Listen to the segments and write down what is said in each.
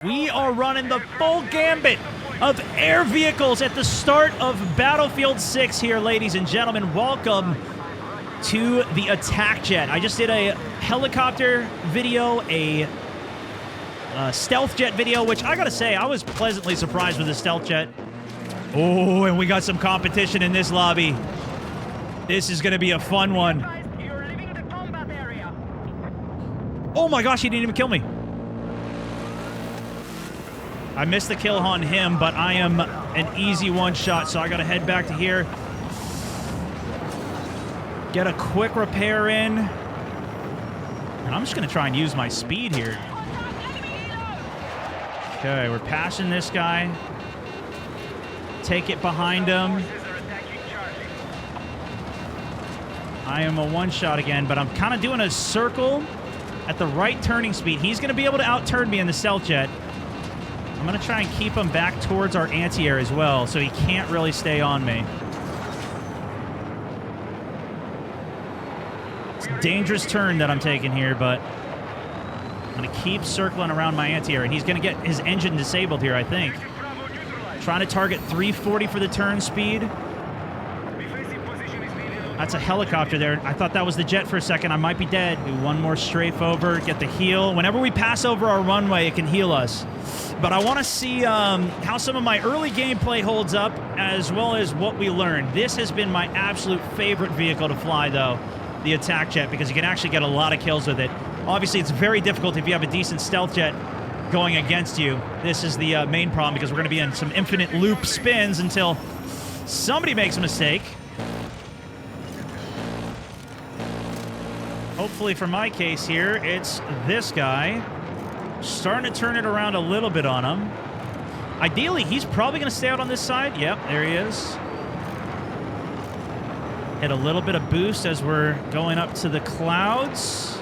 We are running the full gambit of air vehicles at the start of Battlefield 6 here, ladies and gentlemen. Welcome to the attack jet. I just did a helicopter video, a stealth jet video, which I gotta say, I was pleasantly surprised with the stealth jet. Oh, and we got some competition in this lobby. This is gonna be a fun one. Oh my gosh, he didn't even kill me. I missed the kill on him, but I am an easy one-shot, so I gotta head back to here. Get a quick repair in. And I'm just gonna try and use my speed here. Okay, we're passing this guy. Take it behind him. I am a one-shot again, but I'm kind of doing a circle at the right turning speed. He's gonna be able to out-turn me in the stealth jet. I'm going to try and keep him back towards our anti-air as well, so he can't really stay on me. It's a dangerous turn that I'm taking here, but I'm going to keep circling around my anti-air, and he's going to get his engine disabled here, I think. Trying to target 340 for the turn speed. That's a helicopter there. I thought that was the jet for a second. I might be dead. Do one more strafe over, get the heal. Whenever we pass over our runway, it can heal us. But I want to see how some of my early gameplay holds up, as well as what we learned. This has been my absolute favorite vehicle to fly, though, the attack jet, because you can actually get a lot of kills with it. Obviously, it's very difficult if you have a decent stealth jet going against you. This is the main problem, because we're going to be in some infinite loop spins until somebody makes a mistake. Hopefully, for my case here, it's this guy. Starting to turn it around a little bit on him. Ideally, he's probably going to stay out on this side. Yep, there he is. Hit a little bit of boost as we're going up to the clouds.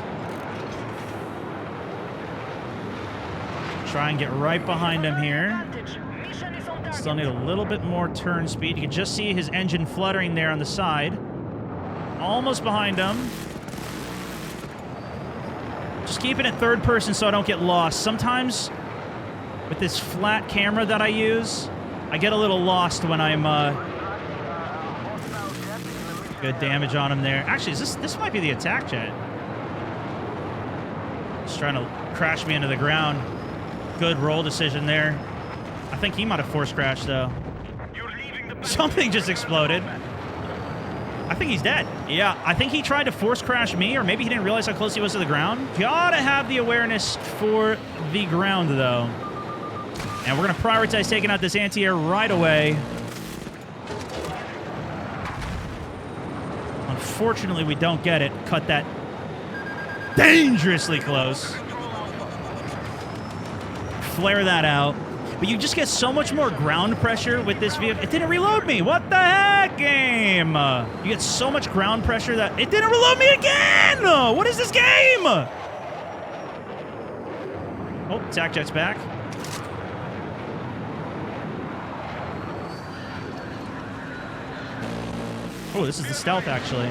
Try and get right behind him here. Still need a little bit more turn speed. You can just see his engine fluttering there on the side. Almost behind him. Just keeping it third person so I don't get lost. Sometimes, with this flat camera that I use, I get a little lost when I'm, good damage on him there. Actually, this might be the attack jet. Just trying to crash me into the ground. Good roll decision there. I think he might have force crashed, though. Something just exploded. I think he's dead. Yeah, I think he tried to force crash me, or maybe he didn't realize how close he was to the ground. Gotta have the awareness for the ground, though. And we're gonna prioritize taking out this anti-air right away. Unfortunately, we don't get it. Cut that dangerously close. Flare that out. But you just get so much more ground pressure with this vehicle. It didn't reload me. What the heck, game? You get so much ground pressure that it didn't reload me again. What is this game? Oh, attack jet's back. Oh, this is the stealth, actually.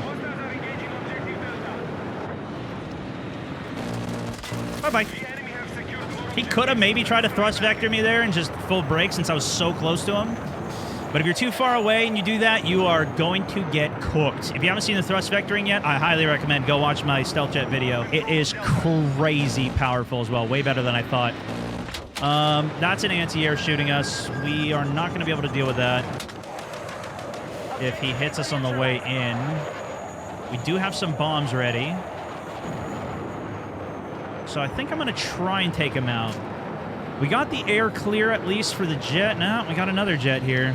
Bye-bye. He could have maybe tried to thrust vector me there and just full brake since I was so close to him. But if you're too far away and you do that, you are going to get cooked. If you haven't seen the thrust vectoring yet, I highly recommend go watch my stealth jet video. It is crazy powerful as well. Way better than I thought. That's an anti-air shooting us. We are not going to be able to deal with that if he hits us on the way in. We do have some bombs ready. So I think I'm going to try and take him out. We got the air clear at least for the jet. No, we got another jet here.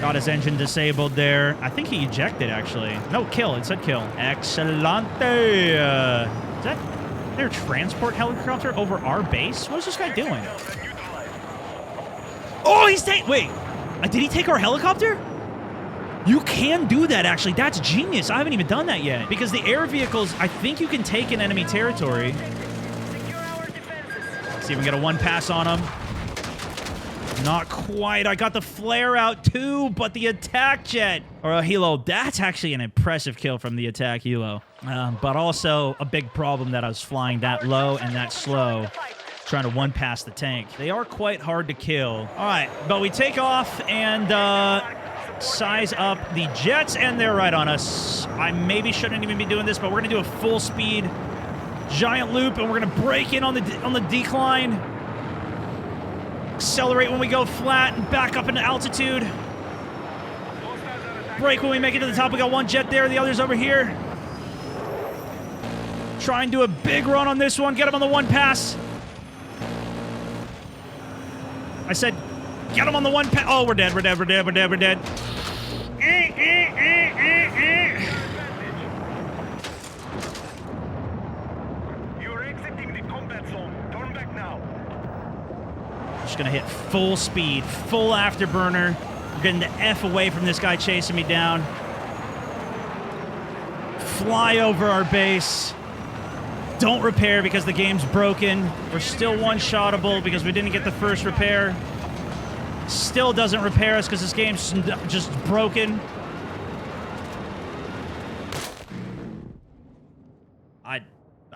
Got his engine disabled there. I think he ejected, actually. No, kill. It said kill. Excelente. Is that their transport helicopter over our base? What is this guy doing? Oh, he's taking... Wait. Did he take our helicopter? You can do that, actually. That's genius. I haven't even done that yet. Because the air vehicles, I think you can take in enemy territory. Let's see if we can get a one pass on him. Not quite. I got the flare out too, but the attack jet, or a helo, that's actually an impressive kill from the attack helo. But also a big problem that I was flying that low and that slow, trying to one pass the tank. They are quite hard to kill. All right, but we take off and size up the jets, and they're right on us. I maybe shouldn't even be doing this, but we're gonna do a full speed giant loop, and we're gonna break in on the decline. Accelerate when we go flat and back up into altitude. Brake when we make it to the top. We got one jet there, the other's over here. Try and do a big run on this one. Get him on the one pass. I said, get him on the one pass. Oh, we're dead, we're dead, we're dead, we're dead, we're dead. You're exiting the combat zone. Turn back now. Just gonna hit full speed, full afterburner. We're getting the F away from this guy chasing me down. Fly over our base. Don't repair because the game's broken. We're still one-shottable because we didn't get the first repair. Still doesn't repair us because this game's just broken.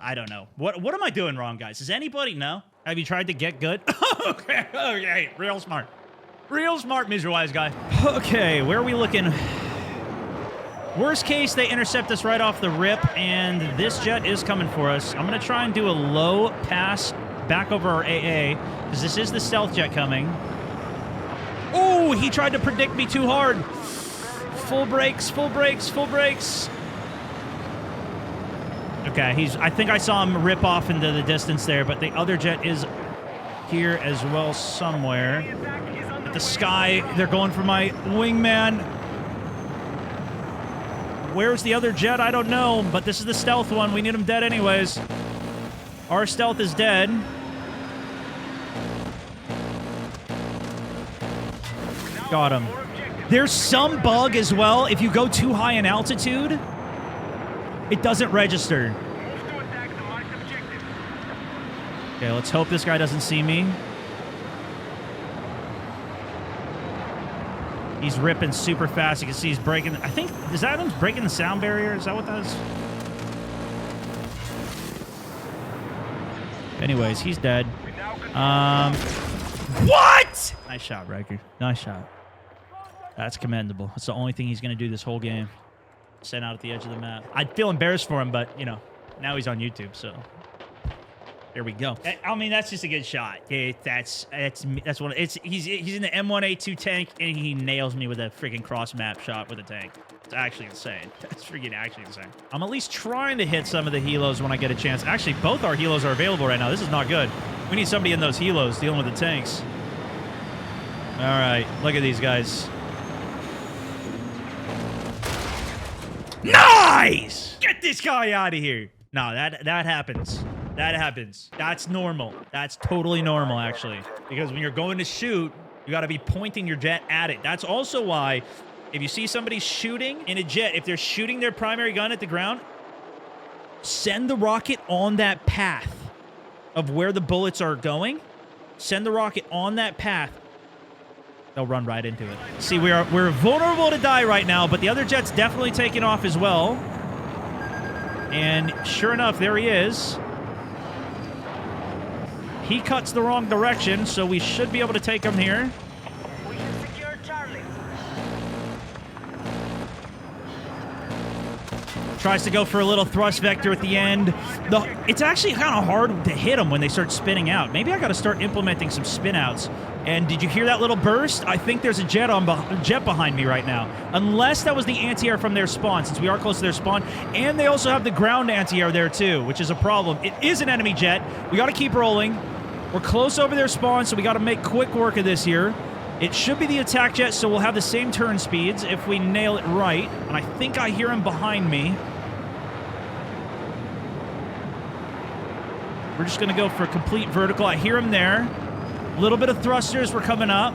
I don't know. What am I doing wrong, guys? Does anybody know? Have you tried to get good? Okay, real smart. Real smart, Mr. Guy. Okay, where are we looking? Worst case, they intercept us right off the rip, and this jet is coming for us. I'm going to try and do a low pass back over our AA, because this is the stealth jet coming. Oh, he tried to predict me too hard. Full brakes, full brakes, full brakes. Okay, I think I saw him rip off into the distance there, but the other jet is here as well somewhere. At the sky, they're going for my wingman. Where's the other jet? I don't know, but this is the stealth one. We need him dead anyways. Our stealth is dead. Got him. There's some bug as well. If you go too high in altitude, it doesn't register. Okay, let's hope this guy doesn't see me. He's ripping super fast. You can see he's breaking. I think, is that him breaking the sound barrier? Is that what that is? Anyways, he's dead. What? Nice shot, Riker. Nice shot. That's commendable. That's the only thing he's going to do this whole game. Sent out at the edge of the map. I'd feel embarrassed for him, but, you know, now he's on YouTube, so there we go. I mean, that's just a good shot. That's one. He's in the M1A2 tank, and he nails me with a freaking cross map shot with a tank. It's actually insane. That's freaking actually insane. I'm at least trying to hit some of the helos when I get a chance. Actually, both our helos are available right now. This is not good. We need somebody in those helos dealing with the tanks. All right, look at these guys. Nice! Get this guy out of here. No, that happens. That happens. That's normal. That's totally normal, actually. Because when you're going to shoot, you got to be pointing your jet at it. That's also why if you see somebody shooting in a jet, if they're shooting their primary gun at the ground, send the rocket on that path of where the bullets are going. Send the rocket on that path. They'll run right into it. See, we're vulnerable to die right now, but the other jet's definitely taking off as well. And sure enough, there he is. He cuts the wrong direction, so we should be able to take him here. We should secure Charlie. Tries to go for a little thrust vector at the end. It's actually kind of hard to hit them when they start spinning out. Maybe I got to start implementing some spin outs. And did you hear that little burst? I think there's a jet behind me right now. Unless that was the anti-air from their spawn, since we are close to their spawn. And they also have the ground anti-air there too, which is a problem. It is an enemy jet. We got to keep rolling. We're close over their spawn, so we got to make quick work of this here. It should be the attack jet, so we'll have the same turn speeds if we nail it right. And I think I hear him behind me. We're just going to go for a complete vertical. I hear him there. A little bit of thrusters. We're coming up.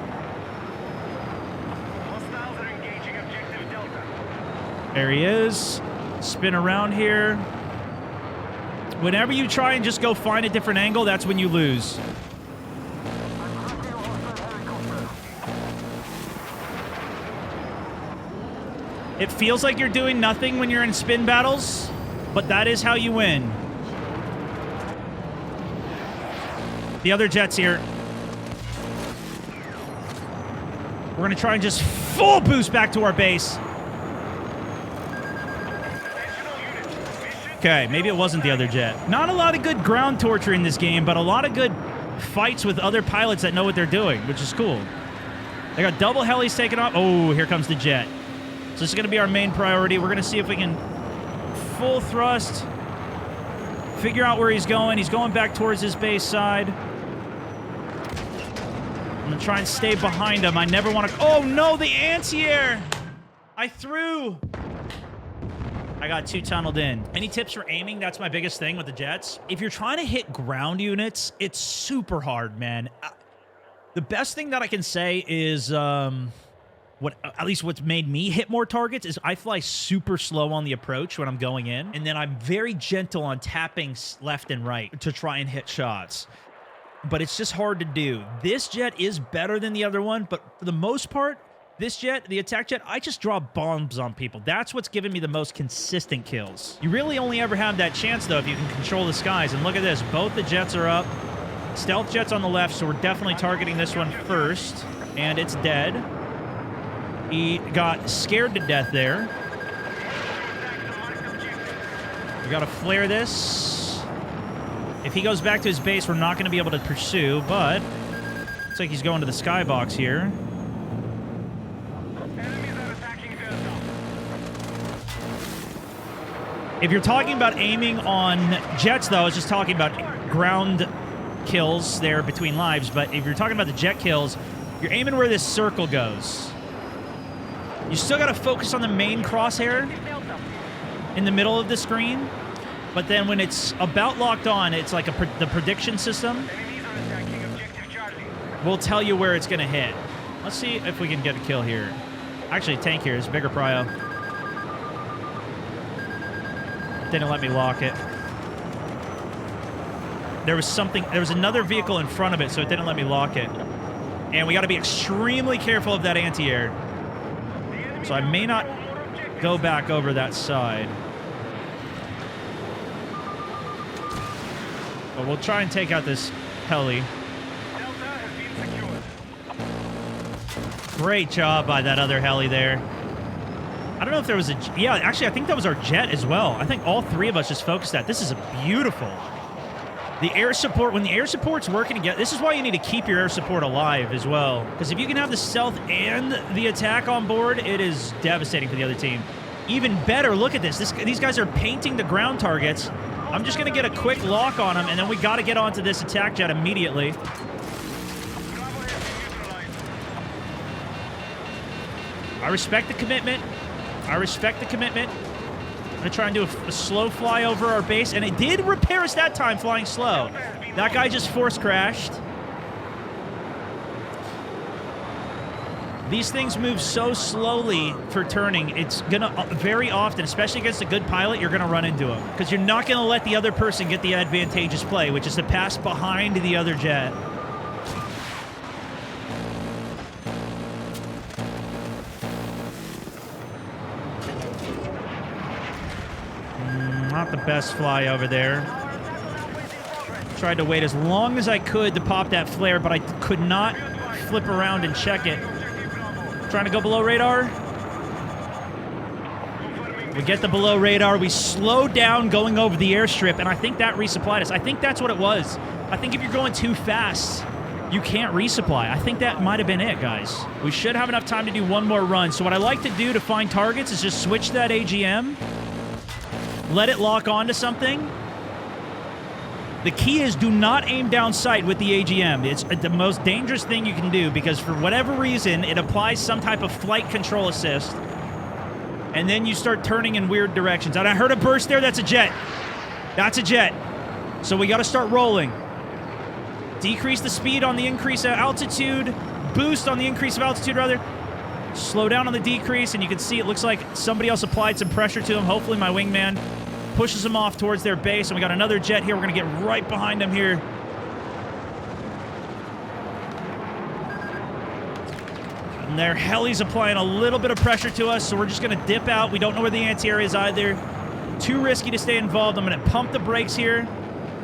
Hostiles are engaging objective Delta. There he is. Spin around here. Whenever you try and just go find a different angle, that's when you lose. It feels like you're doing nothing when you're in spin battles, but that is how you win. The other jet's here. We're going to try and just full boost back to our base. Okay, maybe it wasn't the other jet. Not a lot of good ground torture in this game, but a lot of good fights with other pilots that know what they're doing, which is cool. They got double helis taken off. Oh, here comes the jet. So this is going to be our main priority. We're going to see if we can full thrust, figure out where he's going. He's going back towards his base side. I'm going to try and stay behind him. I never want to... Oh, no, the anti-air! I threw... I got too tunneled in. Any tips for aiming? That's my biggest thing with the jets. If you're trying to hit ground units, it's super hard, man. The best thing that I can say is... at least what's made me hit more targets is I fly super slow on the approach when I'm going in, and then I'm very gentle on tapping left and right to try and hit shots. But it's just hard to do. This jet is better than the other one, but for the most part, this jet, the attack jet, I just draw bombs on people. That's what's given me the most consistent kills. You really only ever have that chance, though, if you can control the skies. And look at this. Both the jets are up. Stealth jet's on the left, so we're definitely targeting this one first. And it's dead. He got scared to death there. We got to flare this. If he goes back to his base, we're not going to be able to pursue, but looks like he's going to the skybox here. If you're talking about aiming on jets, though, I was just talking about ground kills there between lives, but if you're talking about the jet kills, you're aiming where this circle goes. You still got to focus on the main crosshair in the middle of the screen, but then when it's about locked on, it's like the prediction system will tell you where it's going to hit. Let's see if we can get a kill here. Actually, tank here is bigger prio. Didn't let me lock it. There was another vehicle in front of it, so it didn't let me lock it. And we got to be extremely careful of that anti-air. So I may not go back over that side. But we'll try and take out this heli. Great job by that other heli there. I don't know if there was a... Yeah, actually, I think that was our jet as well. I think all three of us just focused that. This is beautiful. The air support, when the air support's working together, this is why you need to keep your air support alive as well. Because if you can have the stealth and the attack on board, it is devastating for the other team. Even better, look at this. These guys are painting the ground targets. I'm just going to get a quick lock on them, and then we got to get onto this attack jet immediately. I respect the commitment. I respect the commitment. I'm going to try and do a slow fly over our base, and it did repair us that time flying slow. That guy just force crashed. These things move so slowly for turning. It's going to, very often, especially against a good pilot, you're going to run into them. Because you're not going to let the other person get the advantageous play, which is to pass behind the other jet. Not the best fly over there. Tried to wait as long as I could to pop that flare, but I could not flip around and check it. Trying to go below radar. We get the below radar. We slow down going over the airstrip, and I think that resupplied us. I think that's what it was. I think if you're going too fast, you can't resupply. I think that might have been it, guys. We should have enough time to do one more run. So what I like to do to find targets is just switch that AGM. Let it lock onto something. The key is do not aim down sight with the AGM. It's the most dangerous thing you can do because for whatever reason, it applies some type of flight control assist. And then you start turning in weird directions. And I heard a burst there. That's a jet. That's a jet. So we got to start rolling. Decrease the speed on the increase of altitude. Boost on the increase of altitude, rather. Slow down on the decrease, and you can see it looks like somebody else applied some pressure to him. Hopefully my wingman pushes them off towards their base, and we got another jet here. We're going to get right behind him here. And their heli's applying a little bit of pressure to us, so we're just going to dip out. We don't know where the anti-air is either. Too risky to stay involved. I'm going to pump the brakes here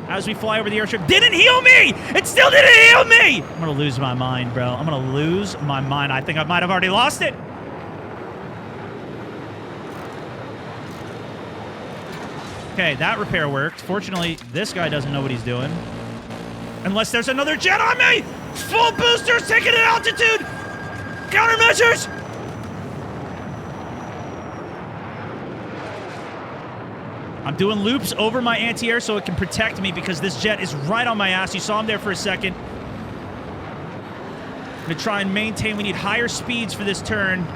as we fly over the airstrip. Didn't heal me! It still didn't heal me! I'm going to lose my mind, bro. I'm going to lose my mind. I think I might have already lost it. Okay, that repair worked. Fortunately, this guy doesn't know what he's doing. Unless there's another jet on me! Full boosters taking an altitude! Countermeasures! I'm doing loops over my anti-air so it can protect me because this jet is right on my ass. You saw him there for a second. I'm going to try and maintain. We need higher speeds for this turn.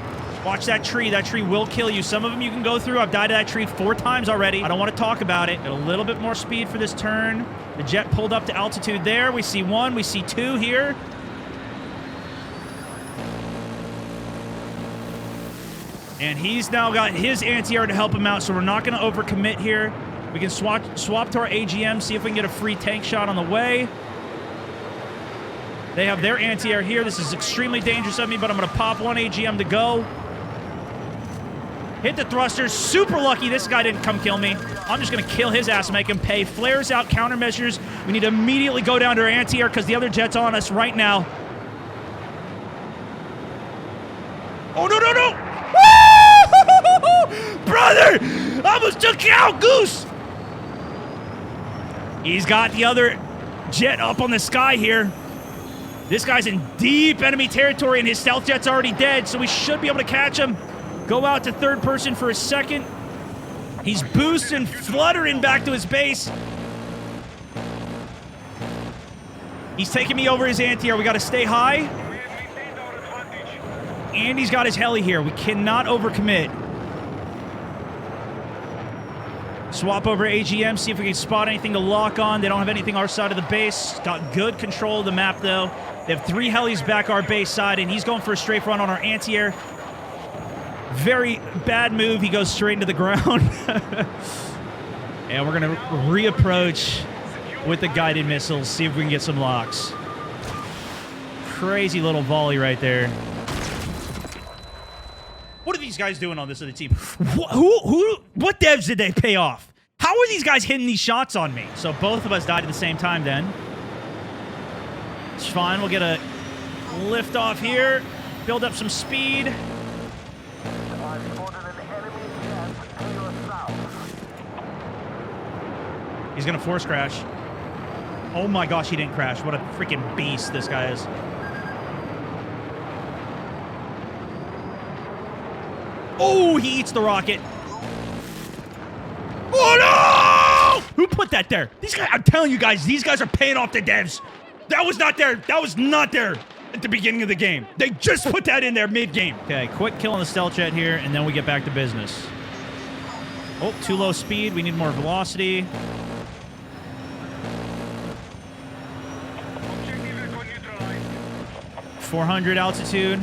Watch that tree. That tree will kill you. Some of them you can go through. I've died to that tree 4 times already. I don't want to talk about it. Got a little bit more speed for this turn. The jet pulled up to altitude there. We see 1. We see 2 here. And he's now got his anti-air to help him out, so we're not going to overcommit here. We can swap to our AGM, see if we can get a free tank shot on the way. They have their anti-air here. This is extremely dangerous of me, but I'm going to pop 1 AGM to go. Hit the thrusters. Super lucky this guy didn't come kill me. I'm just going to kill his ass and make him pay. Flares out, countermeasures. We need to immediately go down to our anti-air because the other jet's on us right now. Oh, no, no, no! Brother! I almost took you out, Goose! He's got the other jet up on the sky here. This guy's in deep enemy territory, and his stealth jet's already dead, so we should be able to catch him. Go out to third person for a second. He's boosting, fluttering back to his base. He's taking me over his anti-air. We got to stay high. And he's got his heli here. We cannot overcommit. Swap over AGM, see if we can spot anything to lock on. They don't have anything our side of the base. Got good control of the map, though. They have 3 helis back our base side, and he's going for a strafe run on our anti-air. Very bad move. He goes straight into the ground. And we're going to reapproach with the guided missiles, see if we can get some locks. Crazy little volley right there. What are these guys doing on this other team? What devs did they pay off? How are these guys hitting these shots on me? So both of us died at the same time then. It's fine. We'll get a lift off here. Build up some speed. He's going to force crash. Oh my gosh, he didn't crash. What a freaking beast this guy is. Oh, he eats the rocket. Oh, no! Who put that there? These guys, I'm telling you guys, these guys are paying off the devs. That was not there. That was not there at the beginning of the game. They just put that in there mid-game. Okay, quick kill on the stealth jet here, and then we get back to business. Oh, too low speed. We need more velocity. .400 altitude.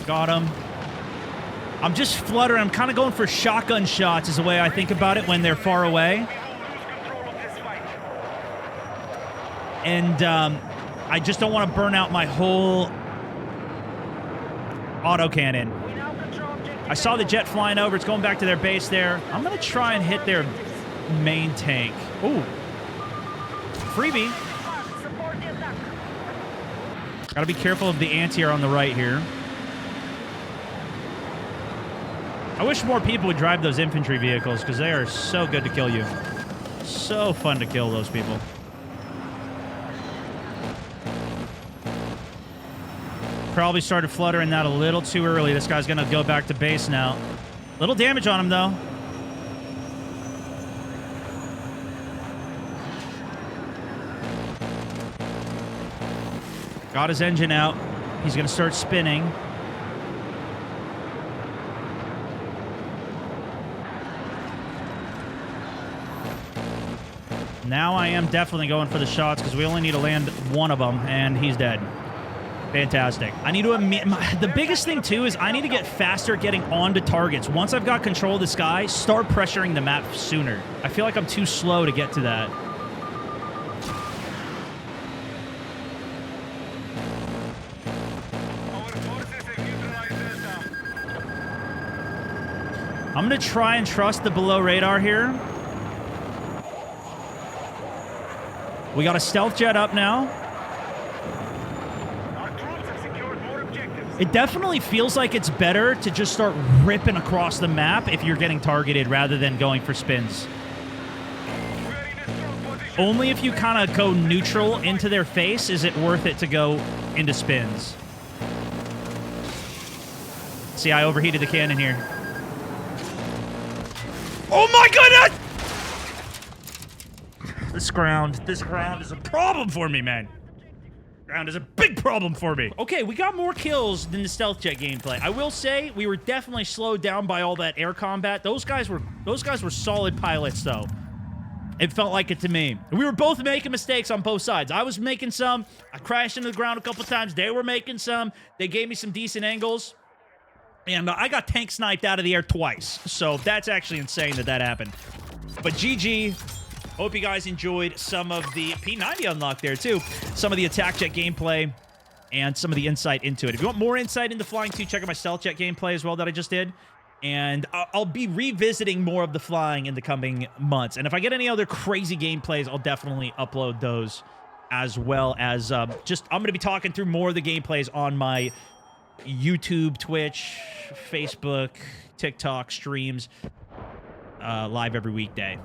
Got him. I'm just fluttering. I'm kind of going for shotgun shots is the way I think about it when they're far away. And I just don't want to burn out my whole autocannon. I saw the jet flying over. It's going back to their base there. I'm going to try and hit their main tank. Ooh. Freebie. Got to be careful of the anti-air on the right here. I wish more people would drive those infantry vehicles because they are so good to kill you. So fun to kill those people. Probably started fluttering that a little too early. This guy's going to go back to base now. Little damage on him, though. Got his engine out. He's going to start spinning. Now I am definitely going for the shots because we only need to land one of them, and he's dead. Fantastic. I need to... The biggest thing, too, is I need to get faster at getting onto targets. Once I've got control of the sky, start pressuring the map sooner. I feel like I'm too slow to get to that. I'm going to try and trust the below radar here. We got a stealth jet up now. Our troops have secured more objectives. It definitely feels like it's better to just start ripping across the map if you're getting targeted rather than going for spins. We are in a strong position. Only if you kind of go neutral into their face is it worth it to go into spins. See, I overheated the cannon here. Oh my goodness! This ground is a problem for me, man. Ground is a big problem for me. Okay, we got more kills than the stealth jet gameplay. I will say we were definitely slowed down by all that air combat. Those guys were solid pilots, though. It felt like it to me. We were both making mistakes on both sides. I was making some. I crashed into the ground a couple times. They were making some. They gave me some decent angles. And I got tank sniped out of the air twice. So that's actually insane that happened. But GG. Hope you guys enjoyed some of the P90 unlock there, too. Some of the attack jet gameplay and some of the insight into it. If you want more insight into flying, too, check out my stealth jet gameplay as well that I just did. And I'll be revisiting more of the flying in the coming months. And if I get any other crazy gameplays, I'll definitely upload those, as well as I'm going to be talking through more of the gameplays on my YouTube, Twitch, Facebook, TikTok streams live every weekday.